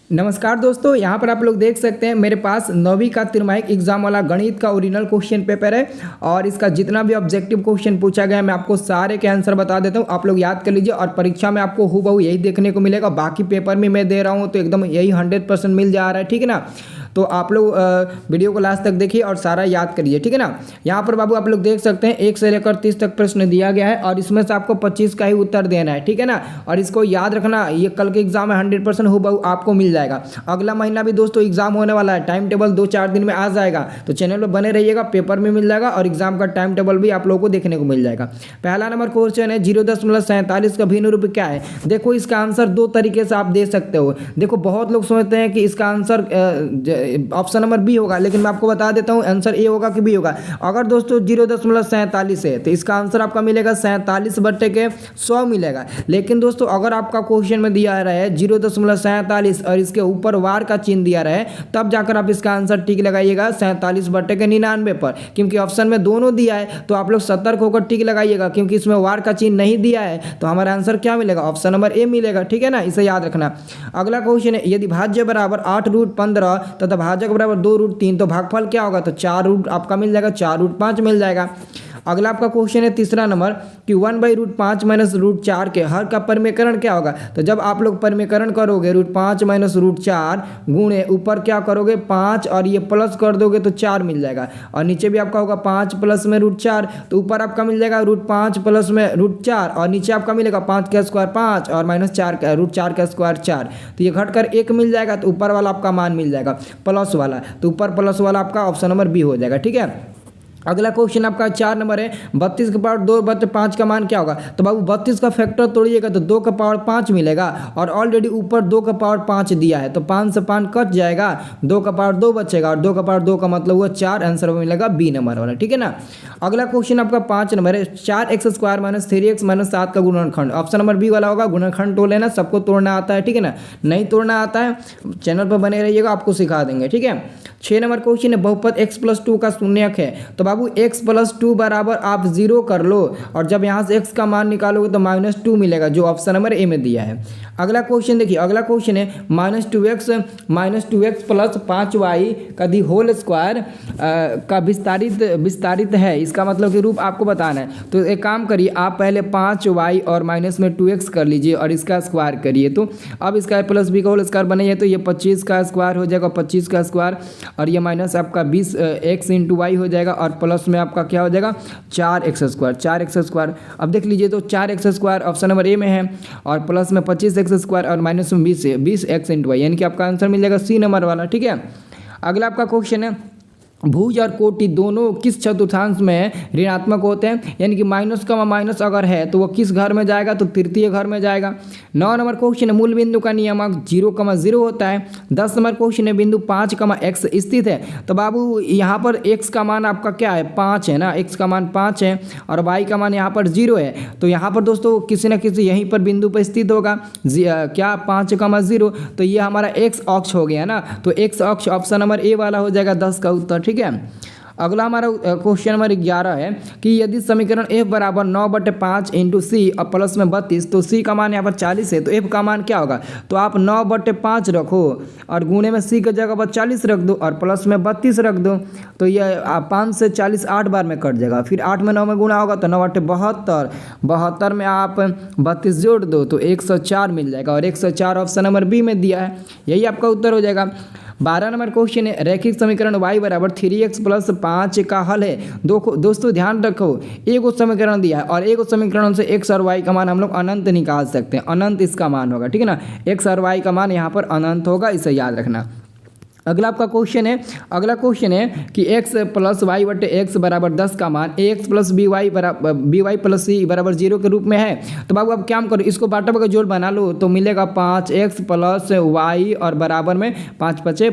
नमस्कार दोस्तों, यहाँ पर आप लोग देख सकते हैं मेरे पास 9वीं का तिमाही एग्जाम वाला गणित का ओरिजिनल क्वेश्चन पेपर है और इसका जितना भी ऑब्जेक्टिव क्वेश्चन पूछा गया है मैं आपको सारे के आंसर बता देता हूँ। आप लोग याद कर लीजिए और परीक्षा में आपको हूबहू यही देखने को मिलेगा। बाकी पेपर में मैं दे रहा हूँ तो एकदम यही 100% मिल जा रहा है, ठीक है ना। तो आप लोग वीडियो को लास्ट तक देखिए और सारा याद करिए, ठीक है ना। यहाँ पर बाबू आप लोग देख सकते हैं 1 से लेकर 30 तक प्रश्न दिया गया है और इसमें से आपको 25 का ही उत्तर देना है, ठीक है ना। और इसको याद रखना, ये कल के एग्जाम में 100% हूबहू आपको मिल जाएगा। अगला महीना भी दोस्तों एग्जाम होने वाला है, टाइम टेबल 2-4 दिन में आ जाएगा, तो चैनल पर बने रहिएगा। पेपर में मिल जाएगा और एग्जाम का टाइम टेबल भी आप लोगों को देखने को मिल जाएगा। पहला नंबर क्वेश्चन है 0.47 का भिन्न रूप क्या है। देखो इसका आंसर दो तरीके से आप दे सकते हो। देखो बहुत लोग सोचते हैं कि इसका आंसर ऑप्शन नंबर बी होगा, लेकिन मैं आपको बता देता हूं आंसर ए होगा कि बी होगा। अगर दोस्तों 0.47 है तो इसका आंसर आपका मिलेगा 47/100 मिलेगा। लेकिन दोस्तों अगर आपका क्वेश्चन में दिया रहा है 0.47 और इसके ऊपर वार का चिन्ह दिया रहा है, तब जाकर आप इसका आंसर टिक लगाइएगा 47/99 पर, क्योंकि ऑप्शन में दोनों दिया है। तो आप लोग सतर्क होकर टिक लगाइएगा, क्योंकि इसमें वार का चिन्ह नहीं दिया है तो हमारा आंसर क्या मिलेगा, ऑप्शन नंबर ए मिलेगा, ठीक है ना। इसे याद रखना। अगला क्वेश्चन है यदि भाज्य बराबर 8√15 तथा भाजक बराबर 2√3 तो भागफल क्या होगा, तो 4 रूट आपका मिल जाएगा, 4√5 मिल जाएगा। अगला आपका क्वेश्चन है तीसरा नंबर कि 1/√5 माइनस √4 के हर का परिमेकरण क्या होगा। तो जब आप लोग परिमेकरण करोगे √5 माइनस √4 गुणे ऊपर क्या करोगे 5 और ये प्लस कर दोगे तो 4 मिल जाएगा, और नीचे भी आपका होगा 5 प्लस में √4, तो ऊपर आपका मिल जाएगा √5 प्लस में √4 और नीचे आपका मिलेगा 5 का स्क्वायर 5 और माइनस 4 का √4 का स्क्वायर 4, तो ये घटकर 1 मिल जाएगा। तो ऊपर वाला आपका मान मिल जाएगा प्लस वाला, तो ऊपर प्लस वाला आपका ऑप्शन नंबर बी हो जाएगा, ठीक है। अगला क्वेश्चन आपका 4 नंबर है 32 के पावर 2/5 का मान क्या होगा। तो बाबू 32 का फैक्टर तोड़िएगा तो 2 का पावर 5 मिलेगा, और ऑलरेडी ऊपर 2 का पावर 5 दिया है तो 5 से 5 कट जाएगा, 2 का पावर 2 बचेगा और 2 का पावर 2 का मतलब हुआ 4, आंसर मिलेगा बी नंबर वाला, ठीक है ना। अगला क्वेश्चन आपका 5 नंबर है 4x² माइनस 3x माइनस 7 का गुणनखंड, ऑप्शन नंबर बी वाला होगा। गुणनखंड तोड़ लेना, सबको तोड़ना आता है, ठीक है ना। नहीं तोड़ना आता है चैनल पर बने रहिएगा, आपको सिखा देंगे, ठीक है। 6 नंबर क्वेश्चन है बहुपद x+2 का शून्यक है। तो बाबू x+2 बराबर आप 0 कर लो और जब यहाँ से x का मान निकालोगे तो -2 मिलेगा, जो ऑप्शन नंबर ए में दिया है। अगला क्वेश्चन देखिए, अगला क्वेश्चन है -2x प्लस 5y का दी होल स्क्वायर का विस्तारित है, इसका मतलब कि रूप आपको बताना है। तो एक काम करिए, आप पहले 5y और माइनस में 2x कर लीजिए और इसका स्क्वायर करिए। तो अब इसका प्लस b का होल स्क्वायर बनेगा तो ये 25 का स्क्वायर हो जाएगा, 25 का स्क्वायर, और ये माइनस आपका 20x इंटू वाई हो जाएगा, और प्लस में आपका क्या हो जाएगा 4x²। अब देख लीजिए तो 4x² ऑप्शन नंबर ए में है, और प्लस में 25x² और माइनस में 20x इंटू वाई, यानी कि आपका आंसर मिल जाएगा सी नंबर वाला, ठीक है। अगला आपका क्वेश्चन है भुज और कोटि दोनों किस चतुर्थांश में ऋणात्मक होते हैं, यानी कि माइनस का माइनस अगर है तो वो किस घर में जाएगा, तो तृतीय घर में जाएगा। 9 नंबर क्वेश्चन है मूल बिंदु का नियमक 0,0 होता है। 10 नंबर क्वेश्चन है बिंदु 5,x स्थित है। तो बाबू यहाँ पर x का मान आपका क्या है 5 है ना, x का मान 5 है और y का मान यहाँ पर 0 है। तो यहाँ पर दोस्तों किसी न किसी यहीं पर बिंदु पर स्थित होगा, क्या 5,0, तो ये हमारा x अक्ष हो गया ना, तो x अक्ष ऑप्शन नंबर ए वाला हो जाएगा 10 का उत्तर, ठीक है। अगला हमारा क्वेश्चन नंबर 11 है कि यदि समीकरण f बराबर 9/5 इंटू सी और प्लस में 32, तो c का मान यहाँ पर 40 है, तो f का मान क्या होगा, तो आप 9/5 रखो और गुणे में c की जगह पर 40 रख दो और प्लस में 32 रख दो, तो ये 5 से 40 8 बार में कट जाएगा। फिर 8 में 9 में गुणा होगा तो 9/72, 72 में आप 32 जोड़ दो तो 104 मिल जाएगा, और 104 ऑप्शन नंबर बी में दिया है, यही आपका उत्तर हो जाएगा। 12 नंबर क्वेश्चन है रैखिक समीकरण y बराबर 3x प्लस 5 का हल है। दोस्तों ध्यान रखो, एक समीकरण दिया है और एक समीकरण से x और y का मान हम लोग अनंत निकाल सकते हैं, अनंत इसका मान होगा, ठीक है ना। x और y का मान यहाँ पर अनंत होगा, इसे याद रखना। अगला क्वेश्चन है कि x प्लस वाई बटे एक्स बराबर 10 का मान ax plus b y plus c बराबर 0 के रूप में है। तो बाबू आप क्या करो, इसको बाटा का जोड़ बना लो तो मिलेगा 5x प्लस वाई और बराबर में 5 5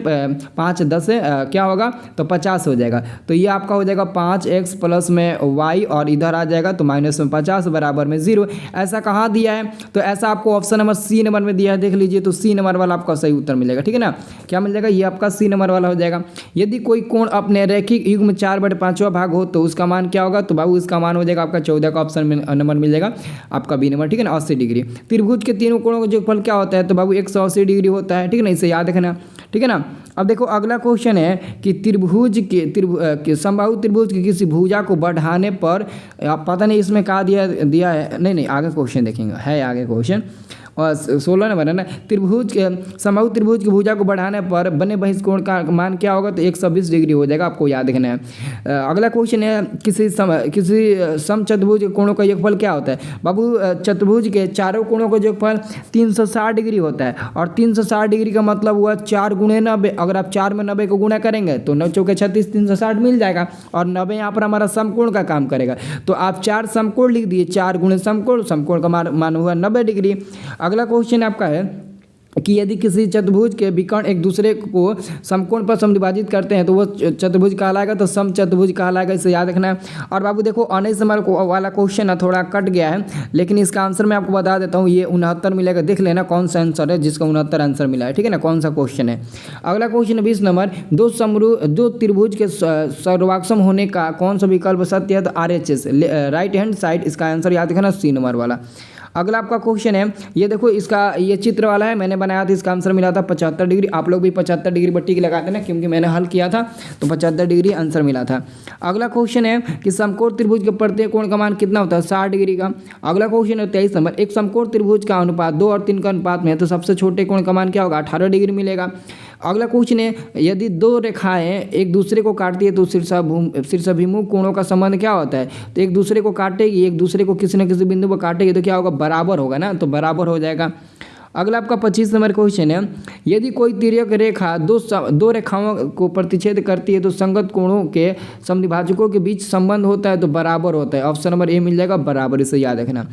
5 10 क्या होगा तो 50 हो जाएगा। तो ये आपका हो जाएगा 5x प्लस में वाई और इधर आ जाएगा तो माइनस में 50 बराबर में 0। ऐसा कहाँ दिया है, तो ऐसा आपको ऑप्शन नंबर सी नंबर में दिया है, देख लीजिए तो सी नंबर वाला आपका सही उत्तर मिलेगा, ठीक है ना। क्या मिल जाएगा, ये आपका आपका सी नंबर वाला हो जाएगा। यदि कोई कोण अपने रैखिक युग्म 4/5वां भाग हो तो उसका मान क्या होगा, तो बाबू इसका मान हो जाएगा आपका 14 का ऑप्शन में नंबर मिल जाएगा आपका बी नंबर, ठीक है ना, 80 डिग्री। त्रिभुज के तीनों कोणों का योगफल क्या होता है, तो बाबू 180 डिग्री होता है, ठीक है ना, इसे याद रखना, ठीक है ना। अब देखो अगला क्वेश्चन है कि त्रिभुज के समबाहु त्रिभुज की किसी भुजा को बढ़ाने पर, आप पता नहीं इसमें कहा दिया है, नहीं आगे क्वेश्चन देखेंगे, है आगे क्वेश्चन और 16 नंबर है ना। त्रिभुज के समबाहु त्रिभुज की भुजा को बढ़ाने पर बने बहिष्कोण का मान क्या होगा, तो 120 डिग्री हो जाएगा, आपको याद रखना है। अगला क्वेश्चन है किसी समचतुर्भुज के कोणों का योगफल क्या होता है। बाबू चतुर्भुज के चारों कोणों का योगफल 360 डिग्री होता है और 360 डिग्री का मतलब हुआ 4 गुणे 90। अगर आप 4 में 90 को गुणा करेंगे तो 9 चौके 36, 360 मिल जाएगा और 90 यहाँ पर हमारा समकोण का काम करेगा। तो आप 4 समकोण लिख दिए, 4 गुणे समकोण, समकोण का मान हुआ 90 डिग्री। अगला क्वेश्चन आपका है कि यदि किसी चतुर्भुज के विकर्ण एक दूसरे को समकोण पर समद्विभाजित करते हैं तो वो चतुर्भुज कहलाएगा, तो समचतुर्भुज कहलाएगा, इसे याद रखना है। और बाबू देखो 19 नंबर वाला क्वेश्चन है, थोड़ा कट गया है, लेकिन इसका आंसर मैं आपको बता देता हूँ, ये 69 मिलेगा, देख लेना कौन सा आंसर है जिसका 69 आंसर मिला है, ठीक है ना, कौन सा क्वेश्चन है। अगला क्वेश्चन है 20 नंबर, दो त्रिभुज के सर्वाक्षम होने का कौन सा विकल्प सत्य है, तो RHS, राइट हैंड साइड, इसका आंसर याद रखना सी नंबर वाला। अगला आपका क्वेश्चन है, ये देखो इसका ये चित्र वाला है, मैंने बनाया था, इसका आंसर मिला था 75 डिग्री। आप लोग भी 75 डिग्री बट्टी की लगाते ना, क्योंकि मैंने हल किया था तो 75 डिग्री आंसर मिला था। अगला क्वेश्चन है कि समकोण त्रिभुज के प्रत्येक कोण का मान कितना होता है, 60 डिग्री का। अगला क्वेश्चन है 23 नंबर, एक समकोण त्रिभुज का अनुपात 2 और 3 का अनुपात में है तो सबसे छोटे कोण का मान क्या होगा, 18 डिग्री मिलेगा। अगला क्वेश्चन है, यदि दो रेखाएं एक दूसरे को काटती है तो शीर्षाभिमुख कोणों का संबंध क्या होता है, तो एक दूसरे को काटेगी, एक दूसरे को किसी न किसी बिंदु पर काटेगी तो क्या होगा, बराबर होगा ना, तो बराबर हो जाएगा। अगला आपका 25 नंबर क्वेश्चन है, यदि कोई तिर्यक रेखा दो रेखाओं को प्रतिच्छेद करती है तो संगत कोणों के समद्विभाजकों के बीच संबंध होता है तो बराबर होता है, ऑप्शन नंबर ए मिल जाएगा बराबर, इसे याद रखना।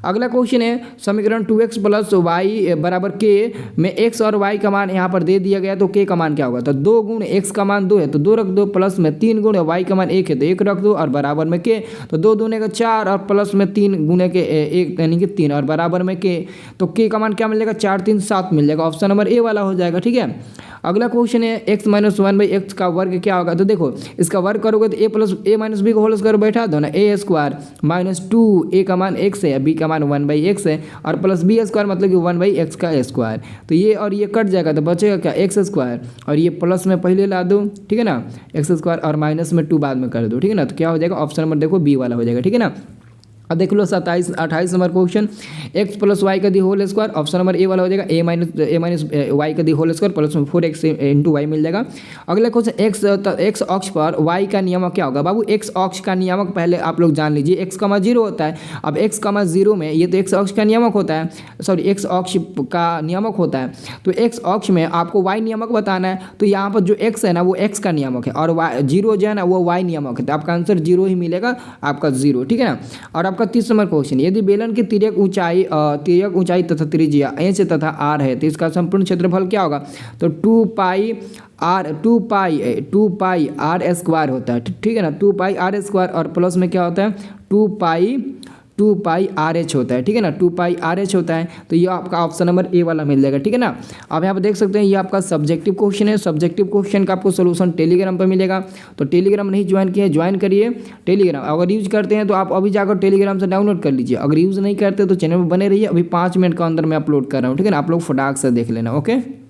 अगला क्वेश्चन है समीकरण 2x + y बराबर k में x और y का मान यहाँ पर दे दिया गया तो k का मान क्या होगा, तो 2 गुण x का मान 2 है तो 2 रख दो, प्लस में 3 गुण y का मान 1 है तो 1 रख दो और बराबर में k, तो 2 दूने का 4 और प्लस में 3 गुने के 1 यानी कि 3 और बराबर में k, तो k का मान क्या मिलेगा, 4 3 7 मिल जाएगा, ऑप्शन नंबर ए वाला हो जाएगा, ठीक है। अगला क्वेश्चन है x - 1/x का वर्ग क्या होगा, तो देखो इसका वर्ग करोगे तो a - b को होल स्क्वायर बैठा दो ना, a² - 2 a का मान x है, b का मान 1/x है और प्लस b² मतलब कि 1/x का स्क्वायर, तो ये और ये कट जाएगा तो बचेगा क्या, x² और ये प्लस में पहले ला दो, ठीक है ना, x² और माइनस में 2 बाद में कर दो, ठीक है ना, तो क्या हो जाएगा, ऑप्शन नंबर देखो बी वाला हो जाएगा, ठीक है ना। अब देख लो 28 नंबर क्वेश्चन, x + y का the whole square, option number A वाला हो जाएगा, a - y का दी होल स्क्वायर प्लस में 4x × y मिल जाएगा। अगला क्वेश्चन x अक्ष पर y का नियामक क्या होगा, बाबू x अक्ष का नियामक पहले आप लोग जान लीजिए, x, 0 होता है। अब x, 0 में ये तो x अक्ष का नियामक होता है, सॉरी x अक्ष का नियामक होता है, तो x अक्ष में आपको y नियामक बताना है, तो यहाँ पर जो x है ना वो x का नियामक है और 0 जो है ना वो y नियामक है, तो आपका आंसर 0 ही मिलेगा, आपका 0, ठीक है ना। और आपका 30 नंबर क्वेश्चन, यदि बेलन की तिर्यक ऊंचाई तथा त्रिज्या h तथा r है तो इसका संपूर्ण क्षेत्रफल क्या होगा, तो 2 पाई r² होता है, ठीक है ना, 2 पाई r² और प्लस में क्या होता है 2 पाई RH होता है, ठीक है ना, 2 पाई RH होता है, तो ये आपका ऑप्शन नंबर ए वाला मिल जाएगा, ठीक है ना। आप यहाँ पर देख सकते हैं ये आपका सब्जेक्टिव क्वेश्चन है, सब्जेक्टिव क्वेश्चन का आपको सोल्यूशन टेलीग्राम पर मिलेगा, तो टेलीग्राम नहीं ज्वाइन किए ज्वाइन करिए टेलीग्राम। अगर यूज करते हैं तो आप अभी जाकर टेलीग्राम से डाउनलोड कर लीजिए, अगर यूज़ नहीं करते तो चैनल पर बने रहिए, अभी 5 मिनट के अंदर मैं अपलोड कर रहा हूँ, ठीक है ना, आप लोग फटाक से देख लेना, ओके।